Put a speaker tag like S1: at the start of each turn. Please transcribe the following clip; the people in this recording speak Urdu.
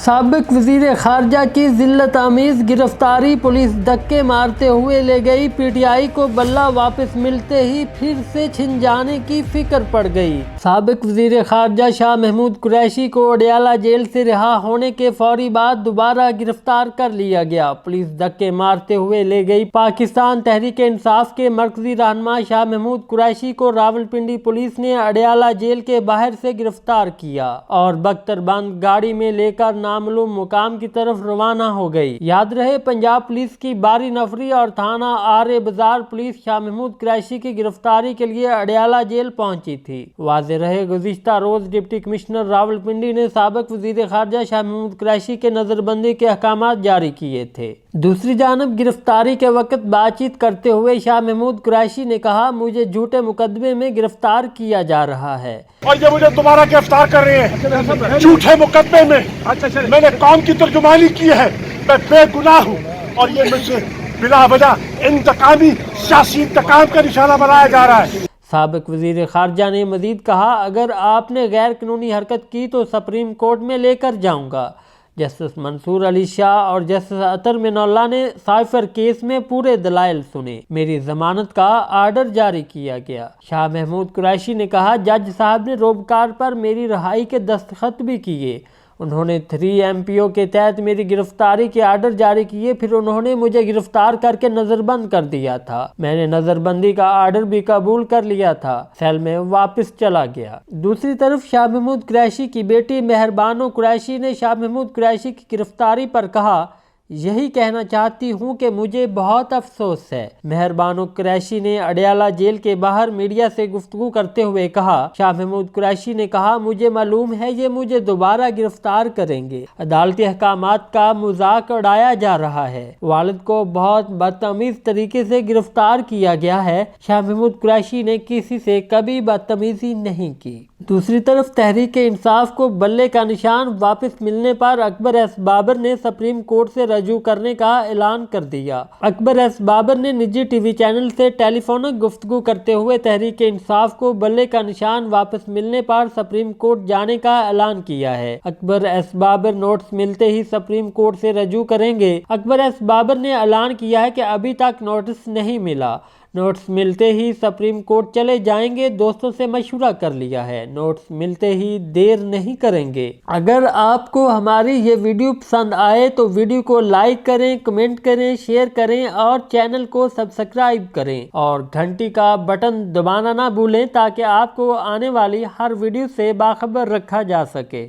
S1: سابق وزیر خارجہ کی ذلت آمیز گرفتاری، پولیس دھکے مارتے ہوئے لے گئی، پی ٹی آئی کو بلہ واپس ملتے ہی پھر سے چھن جانے کی فکر پڑ گئی۔ سابق وزیر خارجہ شاہ محمود قریشی کو اڈیالہ جیل سے رہا ہونے کے فوری بعد دوبارہ گرفتار کر لیا گیا۔ پولیس دھکے مارتے ہوئے لے گئی۔ پاکستان تحریک انصاف کے مرکزی رہنما شاہ محمود قریشی کو راولپنڈی پولیس نے اڈیالہ جیل کے باہر سے گرفتار کیا اور بختر بند گاڑی میں لے کر نامعلوم مقام کی طرف روانہ ہو گئی۔ یاد رہے، پنجاب پولیس کی باری نفری اور تھانہ آرے بازار پولیس شاہ محمود قریشی کی گرفتاری کے لیے اڈیالہ جیل پہنچی تھی۔ واضح رہے، گزشتہ روز ڈپٹی کمشنر راولپنڈی نے سابق وزیر خارجہ شاہ محمود قریشی کے نظر بندی کے احکامات جاری کیے تھے۔ دوسری جانب گرفتاری کے وقت بات چیت کرتے ہوئے شاہ محمود قریشی نے کہا، مجھے جھوٹے مقدمے میں گرفتار کیا جا رہا ہے
S2: اور یہ مجھے دوبارہ گرفتار کر رہے ہیں جھوٹے مقدمے میں نے قوم کی ترجمانی کی ہے، میں بے گناہ ہوں اور یہ مجھے بلا وجہ انتقامی سیاسی انتقام کا نشانہ بنایا جا رہا ہے۔
S1: سابق وزیر خارجہ نے مزید کہا، اگر آپ نے غیر قانونی حرکت کی تو سپریم کورٹ میں لے کر جاؤں گا۔ جسٹس منصور علی شاہ اور جسٹس اطہر من اللہ نے سائفر کیس میں پورے دلائل سنے۔ میری ضمانت کا آرڈر جاری کیا گیا۔ شاہ محمود قریشی نے کہا، جج صاحب نے روبکار پر میری رہائی کے دستخط بھی کیے۔ انہوں نے 3 MPO کے تحت میری گرفتاری کے آرڈر جاری کیے، پھر انہوں نے مجھے گرفتار کر کے نظر بند کر دیا تھا۔ میں نے نظر بندی کا آرڈر بھی قبول کر لیا تھا، سیل میں واپس چلا گیا۔ دوسری طرف شاہ محمود قریشی کی بیٹی مہربانو قریشی نے شاہ محمود قریشی کی گرفتاری پر کہا، یہی کہنا چاہتی ہوں کہ مجھے بہت افسوس ہے۔ مہربانو قریشی نے اڈیالہ جیل کے باہر میڈیا سے گفتگو کرتے ہوئے کہا، شاہ محمود قریشی نے کہا، مجھے معلوم ہے یہ مجھے دوبارہ گرفتار کریں گے۔ عدالتی احکامات کا مذاق اڑایا جا رہا ہے۔ والد کو بہت بدتمیز طریقے سے گرفتار کیا گیا ہے۔ شاہ محمود قریشی نے کسی سے کبھی بدتمیزی نہیں کی۔ دوسری طرف تحریک انصاف کو بلے کا نشان واپس ملنے پر اکبر ایس بابر نے سپریم کورٹ سے رجوع کرنے کا اعلان کر دیا۔ اکبر ایس بابر نے نجی ٹی وی چینل سے ٹیلی فونک گفتگو کرتے ہوئے تحریک انصاف کو بلے کا نشان واپس ملنے پر سپریم کورٹ جانے کا اعلان کیا ہے۔ اکبر ایس بابر نوٹس ملتے ہی سپریم کورٹ سے رجوع کریں گے۔ اکبر ایس بابر نے اعلان کیا ہے کہ ابھی تک نوٹس نہیں ملا، نوٹس ملتے ہی سپریم کورٹ چلے جائیں گے، دوستوں سے مشورہ کر لیا ہے، نوٹس ملتے ہی دیر نہیں کریں گے۔ اگر آپ کو ہماری یہ ویڈیو پسند آئے تو ویڈیو کو لائک کریں، کمنٹ کریں، شیئر کریں اور چینل کو سبسکرائب کریں اور گھنٹی کا بٹن دبانا نہ بھولیں تاکہ آپ کو آنے والی ہر ویڈیو سے باخبر رکھا جا سکے۔